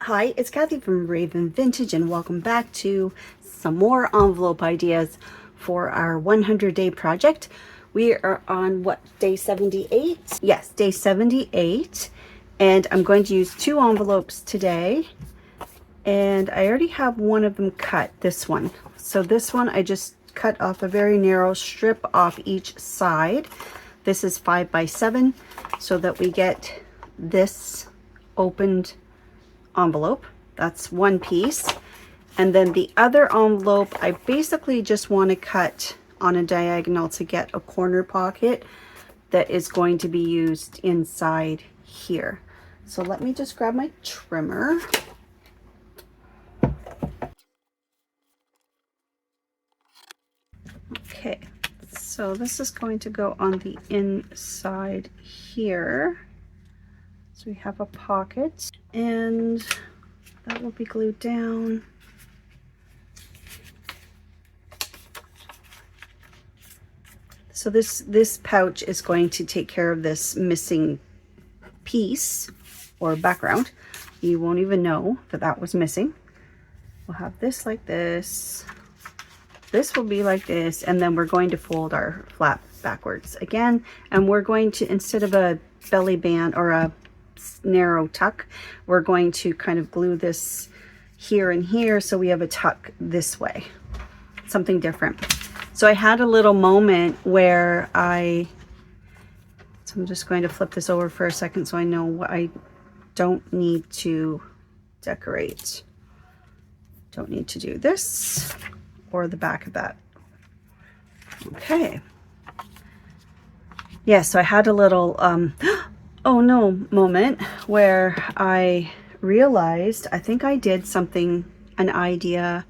Hi, it's Kathy from Raven Vintage, and welcome back to some more envelope ideas for our 100-day project. We are on what, day 78? Yes, day 78, and I'm going to use 2 envelopes today, and I already have one of them cut, this one. So this one I just cut off a very narrow strip off each side. This is 5 by 7 so that we get this opened envelope. That's one piece. And then the other envelope, I basically just want to cut on a diagonal to get a corner pocket that is going to be used inside here. So let me just grab my trimmer. Okay, so this is going to go on the inside here. So we have a pocket, and that will be glued down. So this pouch is going to take care of this missing piece or background. You won't even know that that was missing. We'll have this like this. This will be like this, and then we're going to fold our flap backwards again, and we're going to, instead of a belly band or a narrow tuck, we're going to kind of glue this here and here so we have a tuck this way, something different. So I had a little moment where so I'm just going to flip this over for a second so I know what I don't need to decorate. Don't need to do this or the back of that. Okay. Yeah, so I had a little oh no moment where I realized I think I did an idea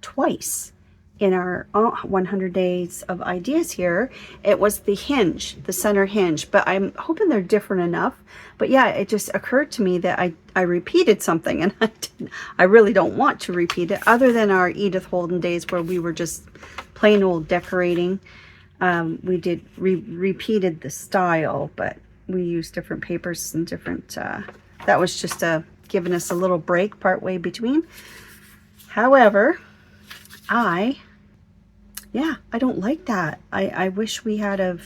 twice in our 100 days of ideas here. It was the hinge, the center hinge, but I'm hoping they're different enough. But yeah, it just occurred to me that I repeated something, and I really don't want to repeat it, other than our Edith Holden days where we were just plain old decorating. We repeated the style, but we used different papers and different, that was just giving us a little break part way between. However, I don't like that. I wish we had have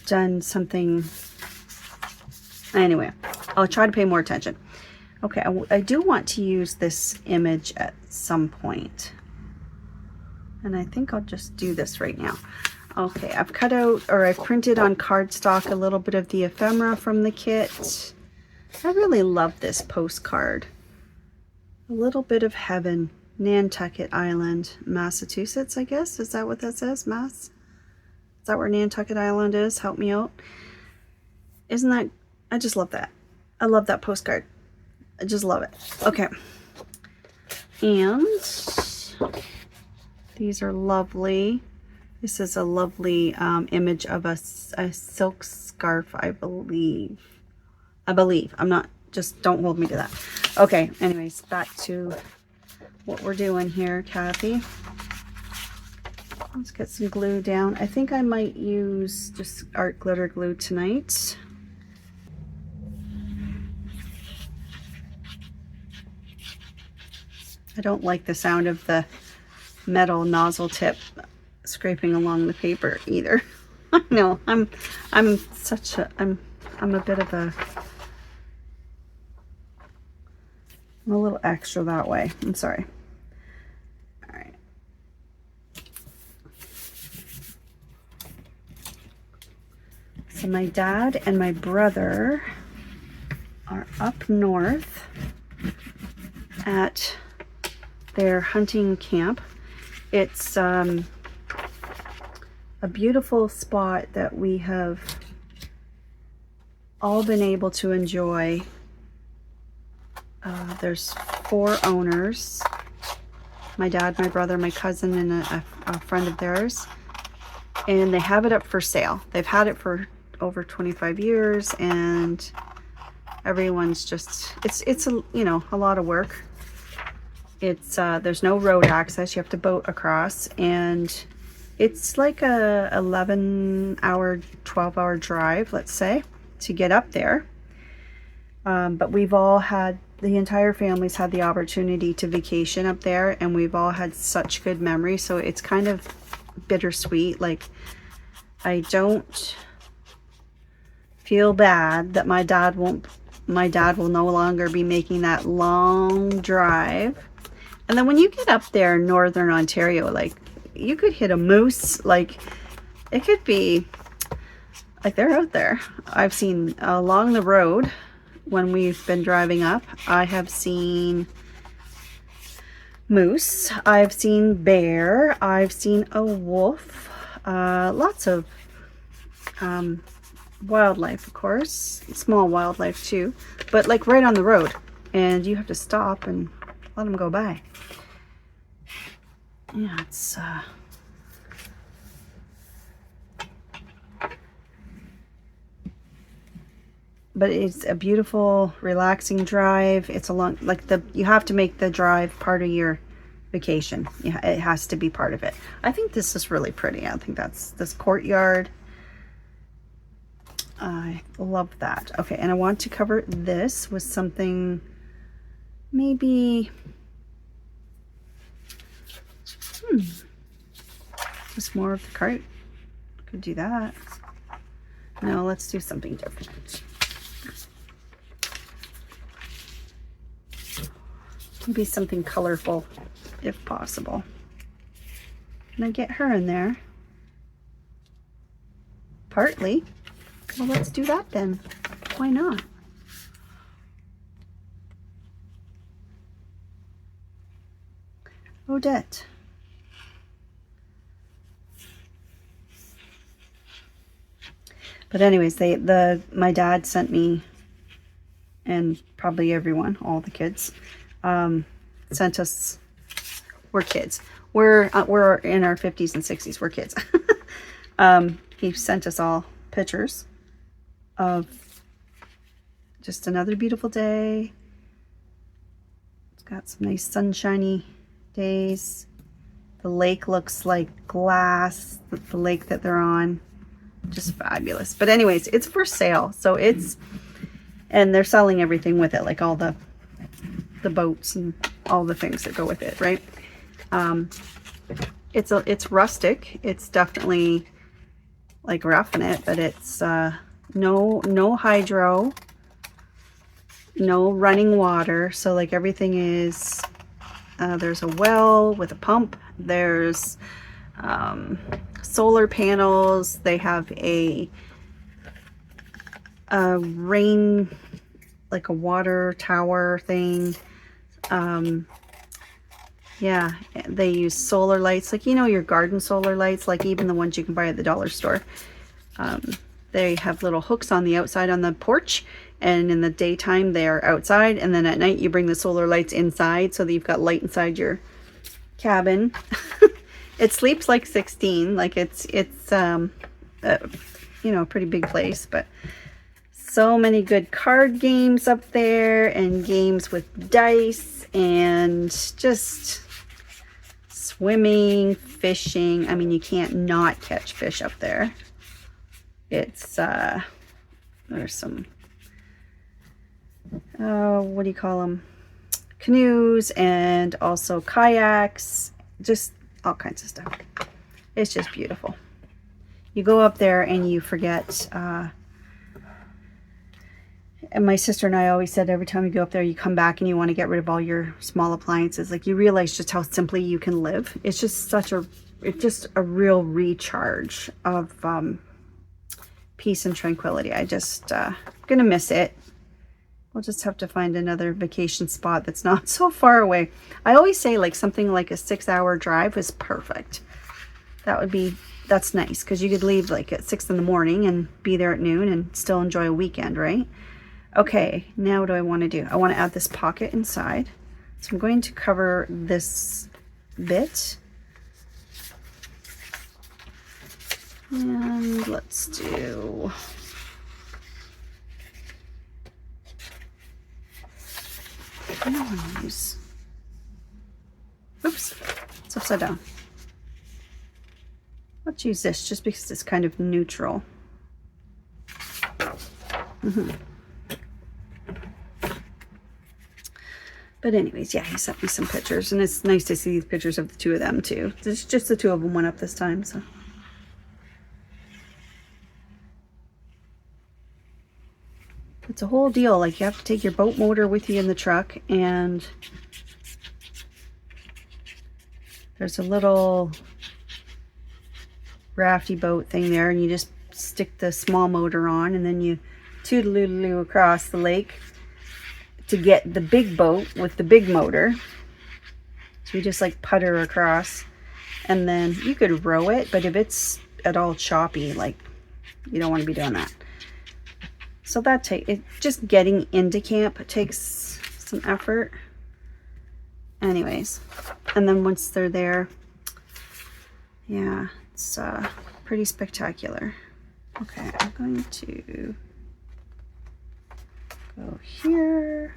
done something. Anyway, I'll try to pay more attention. Okay, I do want to use this image at some point, and I think I'll just do this right now. Okay, I've cut out, or I've printed on cardstock a little bit of the ephemera from the kit. I really love this postcard. A little bit of heaven. Nantucket Island, Massachusetts, I guess. Is that what that says? Mass? Is that where Nantucket Island is? Help me out. Isn't that... I just love that. I love that postcard. I just love it. Okay. And these are lovely. This is a lovely image of a silk scarf, I believe. I'm not... Just don't hold me to that. Okay, anyways, back to what we're doing here, Kathy. Let's get some glue down. I think I might use just art glitter glue tonight. I don't like the sound of the metal nozzle tip scraping along the paper either. I know, I'm a bit of a... I'm a little extra that way. I'm sorry. All right. So my dad and my brother are up north at their hunting camp. It's a beautiful spot that we have all been able to enjoy. There's 4 owners, my dad, my brother, my cousin, and a friend of theirs, and they have it up for sale. They've had it for over 25 years, and everyone's just, it's a, you know, a lot of work. It's there's no road access. You have to boat across, and it's like a 11-hour, 12-hour drive, let's say, to get up there. But we've all had, the entire family's had the opportunity to vacation up there, and we've all had such good memories. So it's kind of bittersweet. Like, I don't feel bad that my dad will no longer be making that long drive. And then when you get up there in northern Ontario, like, you could hit a moose. Like, it could be like they're out there. I've seen along the road when we've been driving up, I have seen moose, I've seen bear, I've seen a wolf, lots of wildlife, of course, small wildlife too, but like right on the road, and you have to stop and let them go by. Yeah, it's but it's a beautiful, relaxing drive. It's a long, like, you have to make the drive part of your vacation. Yeah, it has to be part of it. I think this is really pretty. I think that's this courtyard. I love that. Okay, and I want to cover this with something, maybe, just more of the cart. Could do that. No, let's do something different. Maybe something colorful, if possible. Can I get her in there? Partly. Well, let's do that then. Why not? Odette. But anyways, my dad sent me, and probably everyone, all the kids, sent us, we're kids. We're in our 50s and 60s. We're kids. He sent us all pictures of just another beautiful day. It's got some nice sunshiny days. The lake looks like glass, the lake that they're on. Just fabulous. But anyways, it's for sale. So and they're selling everything with it, like all the boats and all the things that go with it, right? It's rustic. It's definitely like roughing it, but it's no hydro, no running water. So like everything is, there's a well with a pump. There's solar panels. They have a rain, like a water tower thing. Yeah, they use solar lights, like, you know, your garden solar lights, like even the ones you can buy at the dollar store. They have little hooks on the outside on the porch, and in the daytime they are outside, and then at night you bring the solar lights inside so that you've got light inside your cabin. It sleeps like 16, like it's you know, a pretty big place, but so many good card games up there, and games with dice, and just swimming, fishing. I mean, you can't not catch fish up there. It's there's some what do you call them, canoes, and also kayaks, just all kinds of stuff. It's just beautiful. You go up there and you forget, and my sister and I always said, every time you go up there, you come back and you want to get rid of all your small appliances. Like, you realize just how simply you can live. It's just it's just a real recharge of peace and tranquility. I just gonna miss it. We'll just have to find another vacation spot that's not so far away. I always say, like, something like a 6-hour drive is perfect. That's nice, because you could leave like at 6 in the morning and be there at noon and still enjoy a weekend, right? Okay, now what do I want to do? I want to add this pocket inside. So I'm going to cover this bit. And let's do... I don't want to use... Oops, it's upside down. Let's use this just because it's kind of neutral. But anyways, yeah, he sent me some pictures, and it's nice to see these pictures of the two of them too. It's just the two of them went up this time, so. It's a whole deal. Like, you have to take your boat motor with you in the truck, and there's a little rafty boat thing there, and you just stick the small motor on, and then you toodaloo across the lake to get the big boat with the big motor. So you just like putter across, and then you could row it, but if it's at all choppy, like, you don't want to be doing that. So that just getting into camp takes some effort. Anyways, and then once they're there, yeah, it's pretty spectacular. Okay, I'm going to go here.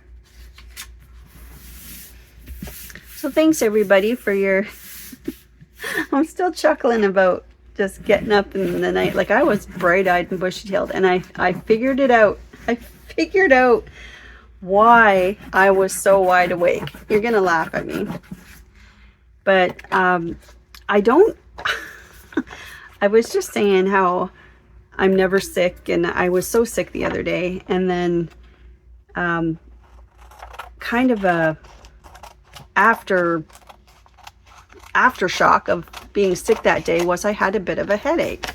So thanks everybody for your I'm still chuckling about just getting up in the night. Like, I was bright-eyed and bushy-tailed, and I figured it out. I figured out why I was so wide awake. You're gonna laugh at me, but I don't I was just saying how I'm never sick, and I was so sick the other day, and then kind of a aftershock of being sick that day was I had a bit of a headache.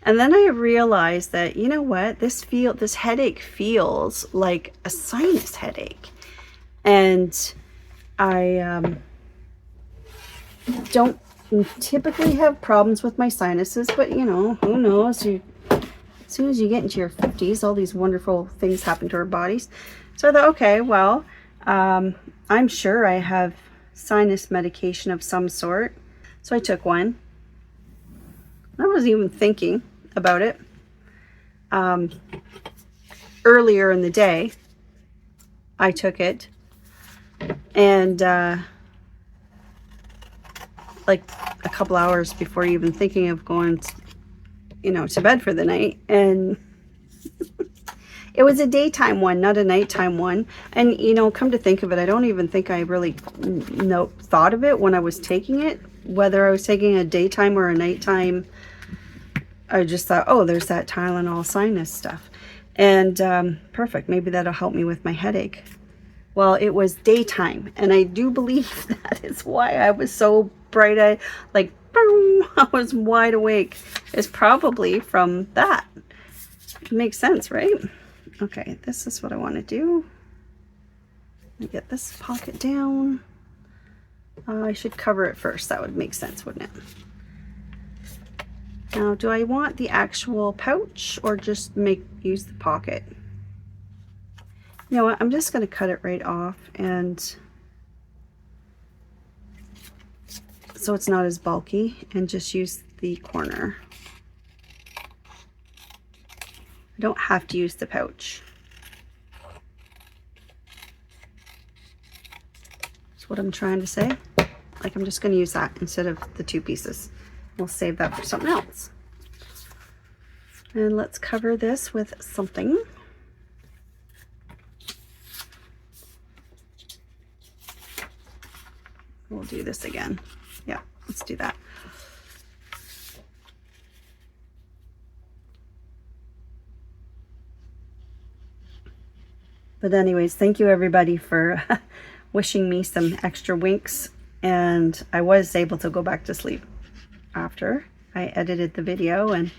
And then I realized that, you know what, this headache feels like a sinus headache. And I don't typically have problems with my sinuses, but you know, who knows? As soon as you get into your 50s, all these wonderful things happen to our bodies. So I thought, okay, well, I'm sure I have sinus medication of some sort. So I took one. I wasn't even thinking about it. Earlier in the day, I took it, and like a couple hours before even thinking of going, to bed for the night, and it was a daytime one, not a nighttime one. And come to think of it, I don't even think I really thought of it when I was taking it, whether I was taking a daytime or a nighttime. I just thought, oh, there's that Tylenol sinus stuff, and perfect, maybe that'll help me with my headache. Well, it was daytime, and I do believe that is why I was so bright-eyed, like boom, I was wide awake. It's probably from that. It makes sense, right? Okay, this is what I want to do. Let me get this pocket down. I should cover it first. That would make sense, wouldn't it? Now, do I want the actual pouch or just use the pocket? You know what? I'm just going to cut it right off, and so it's not as bulky, and just use the corner. I don't have to use the pouch. That's what I'm trying to say. Like, I'm just going to use that instead of the two pieces. We'll save that for something else. And let's cover this with something. We'll do this again. Yeah, let's do that. But anyways, thank you everybody for wishing me some extra winks, and I was able to go back to sleep after I edited the video and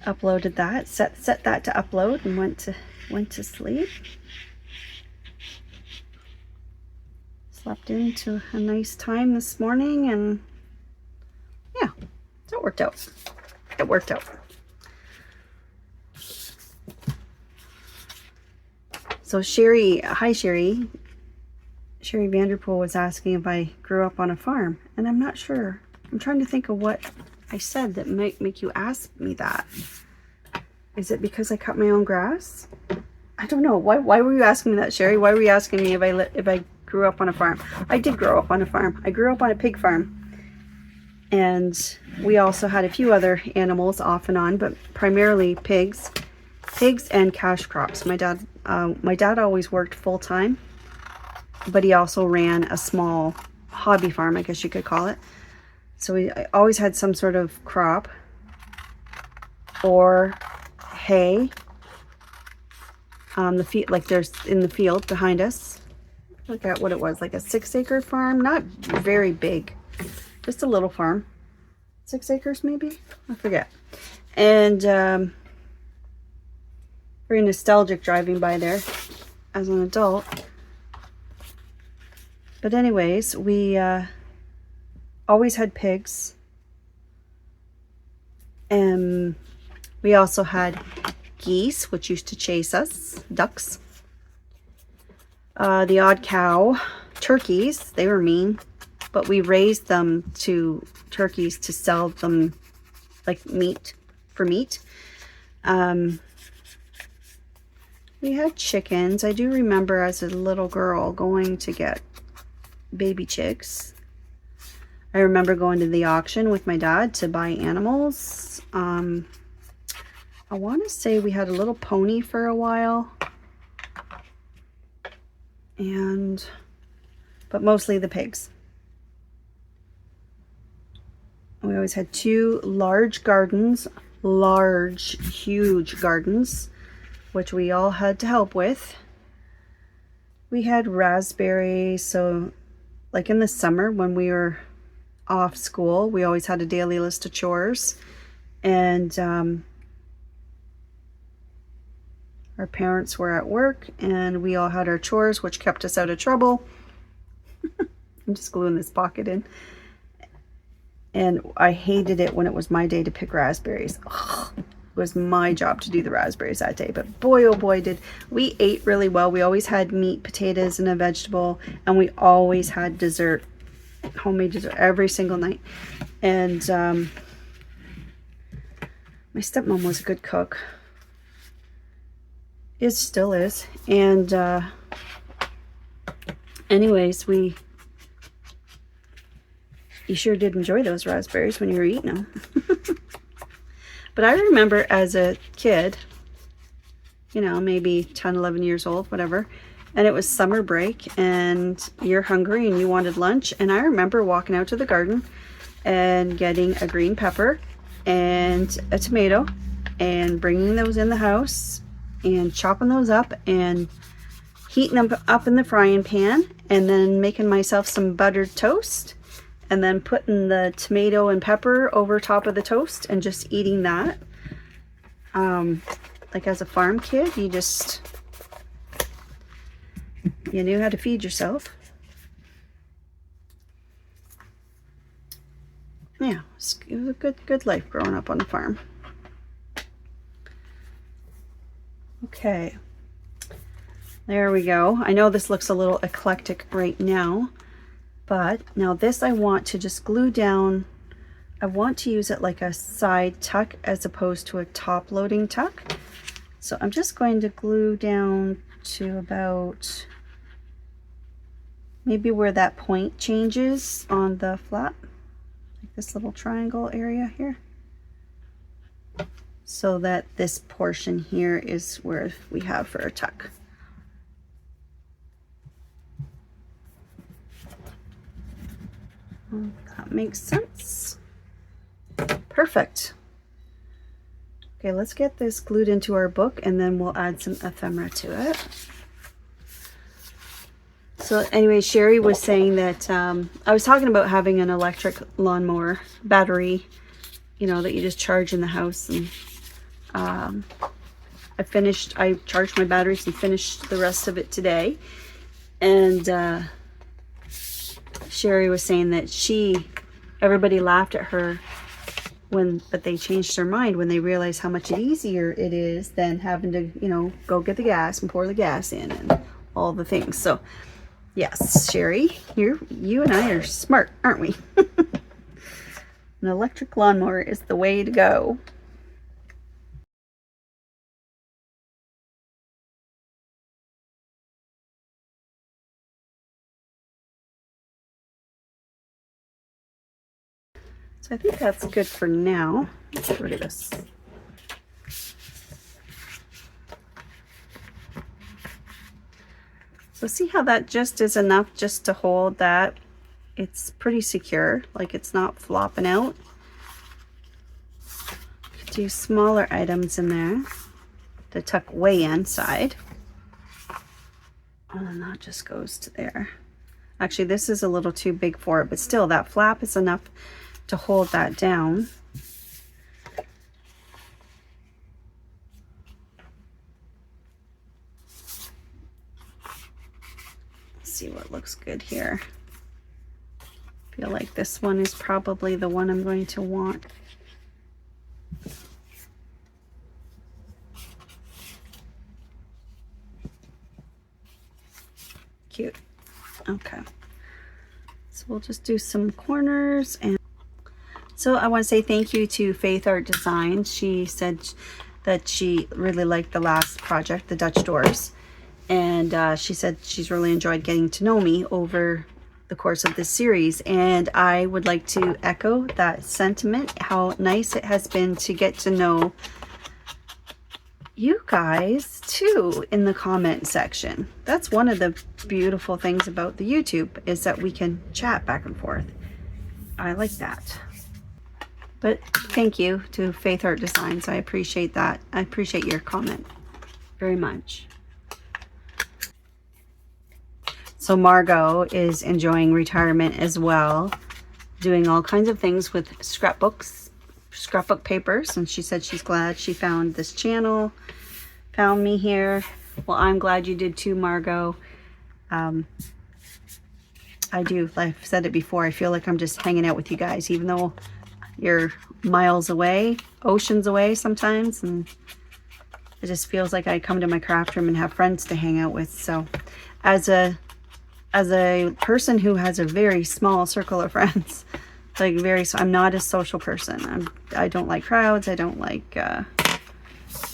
uploaded that, set that to upload, and went to sleep. Slept into a nice time this morning, and yeah, so it worked out. It worked out. So Sherry, hi Sherry. Sherry Vanderpool was asking if I grew up on a farm, and I'm not sure. I'm trying to think of what I said that might make you ask me that. Is it because I cut my own grass? I don't know. Why were you asking me that, Sherry? Why were you asking me if I grew up on a farm? I did grow up on a farm. I grew up on a pig farm, and we also had a few other animals off and on, but primarily pigs and cash crops. My dad always worked full time, but he also ran a small hobby farm, I guess you could call it. So we always had some sort of crop or hay. The field, like there's in the field behind us. Look at what it was, like a 6-acre farm, not very big, just a little farm. 6 acres maybe, I forget. And very nostalgic driving by there as an adult. But anyways, we always had pigs, and we also had geese, which used to chase us, ducks, the odd cow, turkeys. They were mean, but we raised them to turkeys to sell them like meat, for meat. We had chickens. I do remember as a little girl going to get baby chicks. I remember going to the auction with my dad to buy animals. I want to say we had a little pony for a while, but mostly the pigs. We always had 2 large gardens, huge gardens, which we all had to help with. We had raspberries, so like in the summer when we were off school, we always had a daily list of chores, and our parents were at work and we all had our chores, which kept us out of trouble. I'm just gluing this pocket in. And I hated it when it was my day to pick raspberries. Ugh, it was my job to do the raspberries that day, but boy oh boy did we ate really well. We always had meat, potatoes, and a vegetable, and we always had dessert, homemade dessert every single night. And my stepmom was a good cook. It still is. And anyways, you sure did enjoy those raspberries when you were eating them. But I remember as a kid, you know, maybe 10, 11 years old, whatever, and it was summer break and you're hungry and you wanted lunch, and I remember walking out to the garden and getting a green pepper and a tomato and bringing those in the house and chopping those up and heating them up in the frying pan, and then making myself some buttered toast, and then putting the tomato and pepper over top of the toast and just eating that. Like as a farm kid, you knew how to feed yourself. Yeah, it was a good life growing up on the farm. Okay, there we go. I know this looks a little eclectic right now, but now this I want to just glue down. I want to use it like a side tuck as opposed to a top loading tuck. So I'm just going to glue down to about maybe where that point changes on the flap, like this little triangle area here, so that this portion here is where we have for a tuck. That makes sense. Perfect. Okay, let's get this glued into our book and then we'll add some ephemera to it. So anyway, Sherry was saying that I was talking about having an electric lawnmower battery, you know, that you just charge in the house. And I charged my batteries and finished the rest of it today. And Sherry was saying that everybody laughed at her but they changed their mind when they realized how much easier it is than having to, you know, go get the gas and pour the gas in and all the things. So yes, Sherry, you and I are smart, aren't we? An electric lawnmower is the way to go. So I think that's good for now. Let's get rid of this. So see how that just is enough just to hold that. It's pretty secure, like it's not flopping out. Do smaller items in there to tuck way inside. And then that just goes to there. Actually, this is a little too big for it, but still that flap is enough to hold that down. Let's see what looks good here. I feel like this one is probably the one I'm going to want. Cute. Okay. So we'll just do some corners. And so I want to say thank you to Faith Art Design. She said that she really liked the last project, the Dutch doors. And she said she's really enjoyed getting to know me over the course of this series. And I would like to echo that sentiment, how nice it has been to get to know you guys too in the comment section. That's one of the beautiful things about the YouTube, is that we can chat back and forth. I like that. But thank you to Faith Art Designs. I appreciate that. I appreciate your comment very much. So Margot is enjoying retirement as well, doing all kinds of things with scrapbook papers, and she said she's glad she found this channel, found me here. Well, I'm glad you did too, Margot. I do, like I've said it before, I feel like I'm just hanging out with you guys, even though you're miles away, oceans away sometimes, and it just feels like I come to my craft room and have friends to hang out with. So as a person who has a very small circle of friends, like I'm not a social person. I don't like crowds. I don't like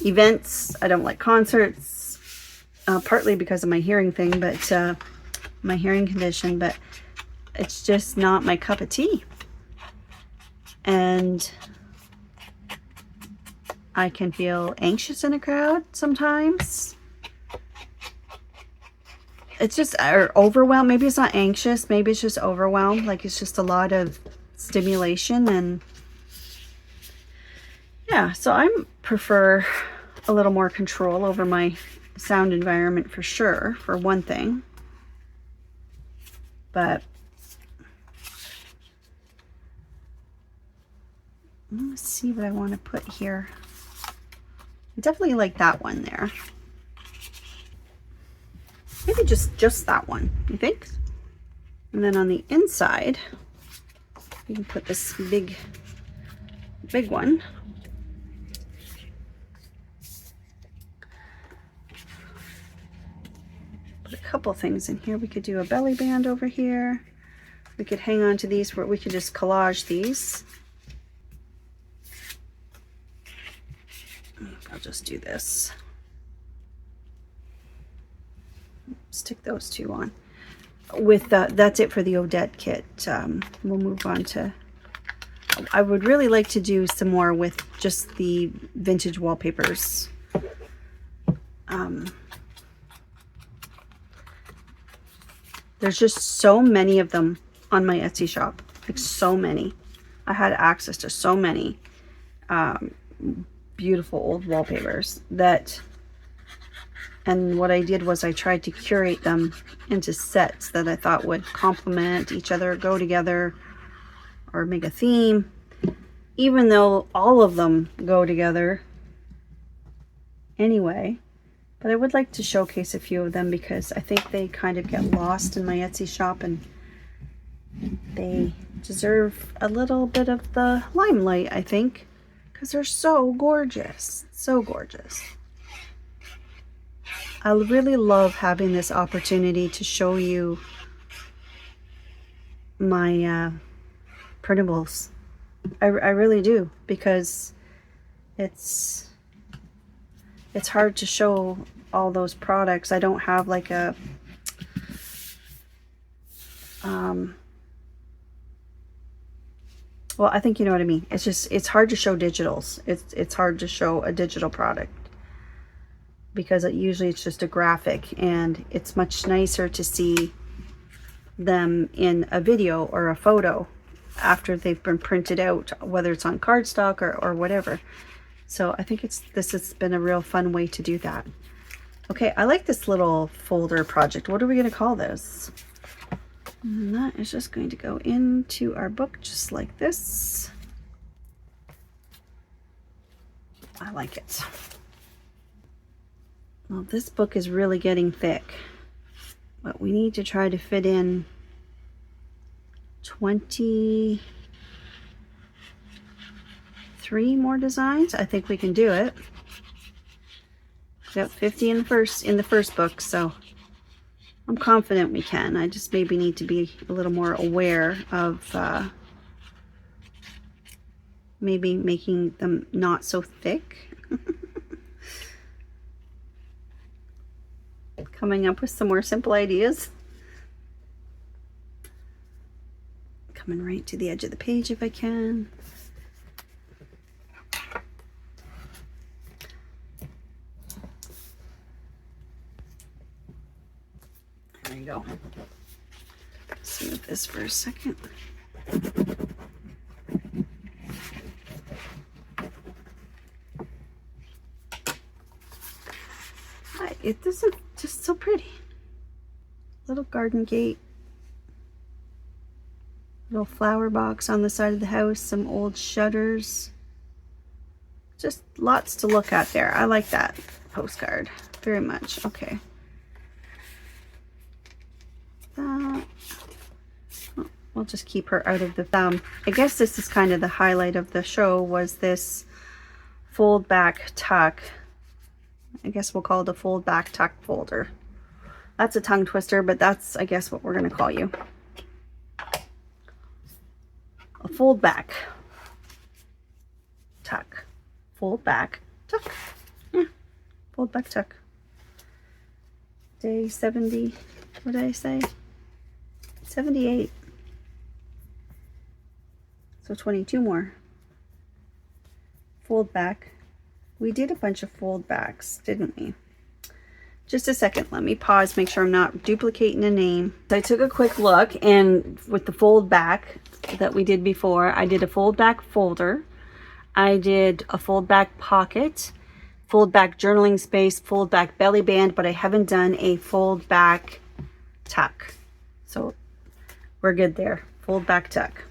events. I don't like concerts, partly because of my hearing thing, but my hearing condition, but it's just not my cup of tea. And I can feel anxious in a crowd sometimes. It's just, or overwhelmed. Maybe it's not anxious. Maybe it's just overwhelmed. Like it's just a lot of stimulation. And yeah, so I prefer a little more control over my sound environment for sure, for one thing. But let's see what I want to put here. I definitely like that one there. Maybe just that one, you think? And then on the inside, you can put this big one. Put a couple things in here. We could do a belly band over here. We could hang on to these, where we could just collage these. I'll just do this. Stick those two on. With that's it for the Odette kit. We'll move on to, I would really like to do some more with just the vintage wallpapers. There's just so many of them on my Etsy shop, like so many. I had access to so many beautiful old wallpapers that, and what I did was I tried to curate them into sets that I thought would complement each other, go together, or make a theme, even though all of them go together anyway. But I would like to showcase a few of them because I think they kind of get lost in my Etsy shop, and they deserve a little bit of the limelight, I think, because they're so gorgeous, so gorgeous. I really love having this opportunity to show you my printables. I really do, because it's hard to show all those products. I don't have like a well, I think you know what I mean. It's hard to show digitals. It's hard to show a digital product. because usually it's just a graphic, and it's much nicer to see them in a video or a photo after they've been printed out, whether it's on cardstock or whatever. So I think this has been a real fun way to do that. Okay, I like this little folder project. What are we going to call this? And that is just going to go into our book just like this. I like it. Well, this book is really getting thick, but we need to try to fit in 23 more designs. I think we can do it. We got 50 in the first book, so I'm confident we can. I just maybe need to be a little more aware of maybe making them not so thick. Coming up with some more simple ideas. Coming right to the edge of the page if I can. There you go. Smooth this for a second. This is just so pretty. Little garden gate. Little flower box on the side of the house. Some old shutters. Just lots to look at there. I like that postcard very much. Okay. That. We'll just keep her out of the thumb. I guess this is kind of the highlight of the show, was this Foldback Tuck. I guess we'll call it a Foldback Tuck folder. That's a tongue twister, but that's, I guess, what we're going to call you. A Foldback Tuck. Foldback Tuck. Yeah, Foldback Tuck. Day 70. What did I say? 78. So 22 more. Fold back. We did a bunch of fold backs, didn't we? Just a second, let me pause, make sure I'm not duplicating a name. So I took a quick look, and with the fold back that we did before, I did a fold back folder. I did a fold back pocket, fold back journaling space, fold back belly band, but I haven't done a fold back tuck. So we're good there. Fold back tuck.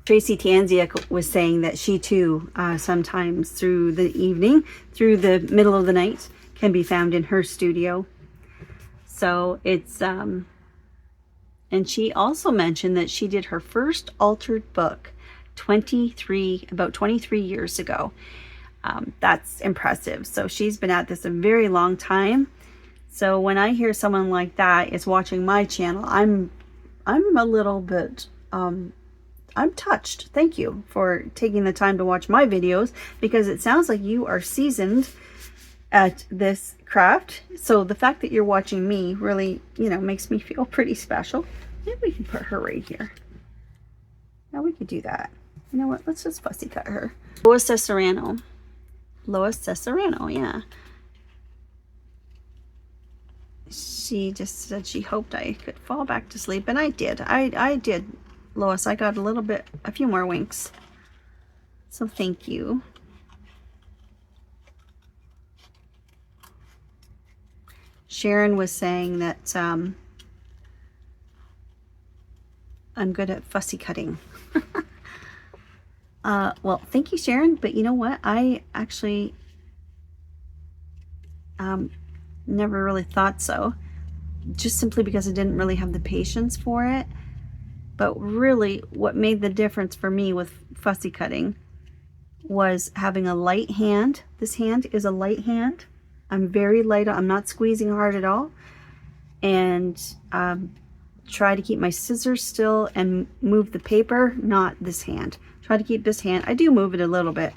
Tracy Tanziak was saying that she too, sometimes through the evening, through the middle of the night, can be found in her studio. So it's, and she also mentioned that she did her first altered book about 23 years ago. That's impressive. So she's been at this a very long time. So when I hear someone like that is watching my channel, I'm a little bit, I'm touched. Thank you for taking the time to watch my videos, because it sounds like you are seasoned at this craft. So the fact that you're watching me really, makes me feel pretty special. Maybe we can put her right here. Now we could do that. You know what? Let's just fussy cut her. Lois Cesarano. Lois Cesarano, yeah. She just said she hoped I could fall back to sleep, and I did. I did. Lois, I got a few more winks. So thank you. Sharon was saying that I'm good at fussy cutting. Well, thank you, Sharon. But you know what? I actually never really thought so. Just simply because I didn't really have the patience for it. But really, what made the difference for me with fussy cutting was having a light hand. This hand is a light hand. I'm very light. I'm not squeezing hard at all. And try to keep my scissors still and move the paper, not this hand. Try to keep this hand. I do move it a little bit,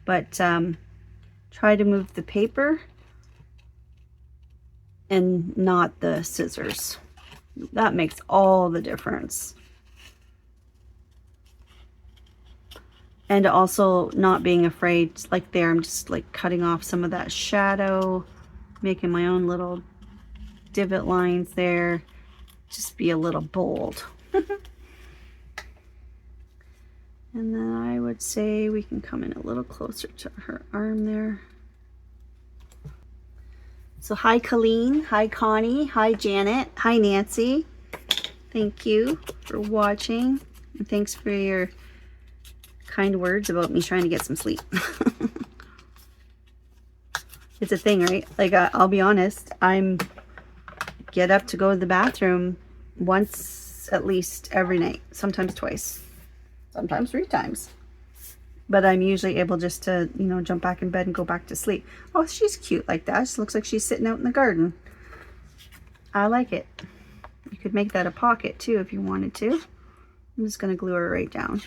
but try to move the paper and not the scissors. That makes all the difference. And also not being afraid, like there, I'm just like cutting off some of that shadow, making my own little divot lines there. Just be a little bold. And then I would say we can come in a little closer to her arm there. So hi Colleen, hi Connie, hi Janet, hi Nancy. Thank you for watching, and thanks for your kind words about me trying to get some sleep. It's a thing, right? Like I'll be honest, I'm get up to go to the bathroom once at least every night, sometimes twice, sometimes 3 times. But I'm usually able just to, you know, jump back in bed and go back to sleep. Oh, she's cute like that. She looks like she's sitting out in the garden. I like it. You could make that a pocket too if you wanted to. I'm just going to glue her right down.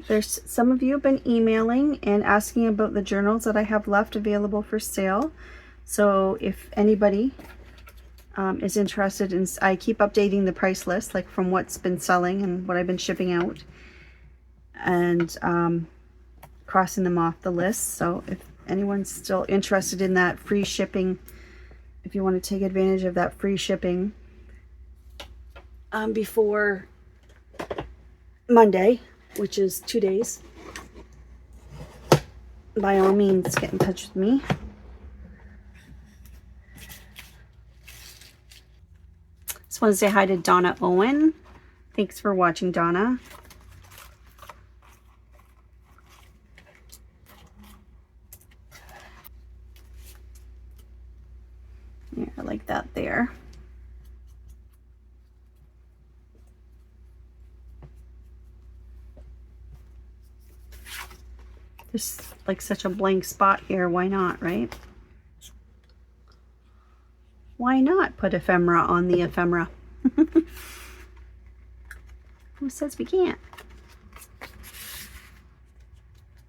There's some of you have been emailing and asking about the journals that I have left available for sale. So if anybody is interested in, I keep updating the price list, like from what's been selling and what I've been shipping out, and crossing them off the list. So if anyone's still interested in that free shipping, if you want to take advantage of that free shipping before Monday, which is 2 days, by all means get in touch with me. Just want to say hi to Donna Owen. Thanks for watching, Donna. Yeah, I like that there. There's like such a blank spot here. Why not, right? Why not put ephemera on the ephemera? Who says we can't?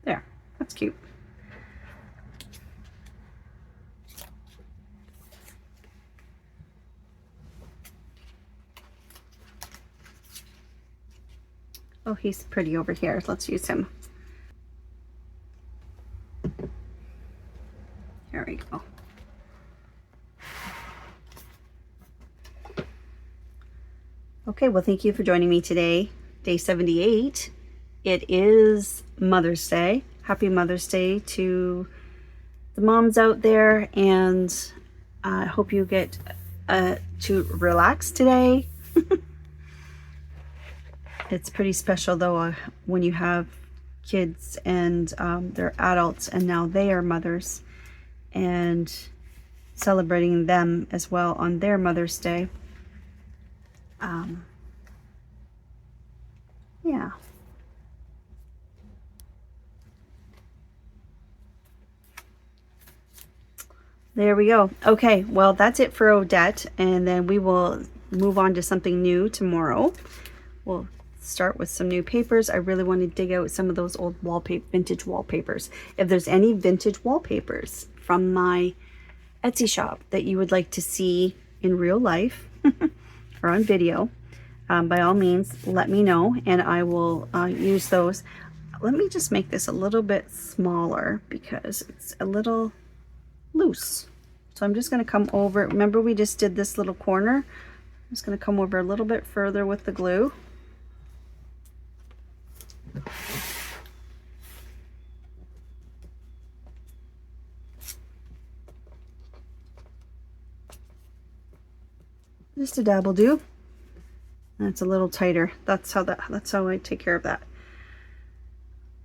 There, that's cute. Oh, he's pretty over here. Let's use him. Here we go. Okay, well, thank you for joining me today. Day 78. It is Mother's Day. Happy Mother's Day to the moms out there, and I hope you get to relax today. It's pretty special though when you have kids and they're adults and now they are mothers, and celebrating them as well on their Mother's Day. Yeah. There we go. Okay, well, that's it for Odette, and then we will move on to something new tomorrow. We'll start with some new papers. I really want to dig out some of those old vintage wallpapers. If there's any vintage wallpapers from my Etsy shop that you would like to see in real life or on video, by all means, let me know, and I will use those. Let me just make this a little bit smaller because it's a little loose. So I'm just going to come over. Remember, we just did this little corner. I'm just going to come over a little bit further with the glue. Just a dab will do. That's a little tighter. That's how I take care of that.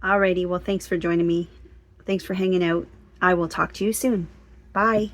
Alrighty, well, thanks for joining me. Thanks for hanging out. I will talk to you soon. Bye.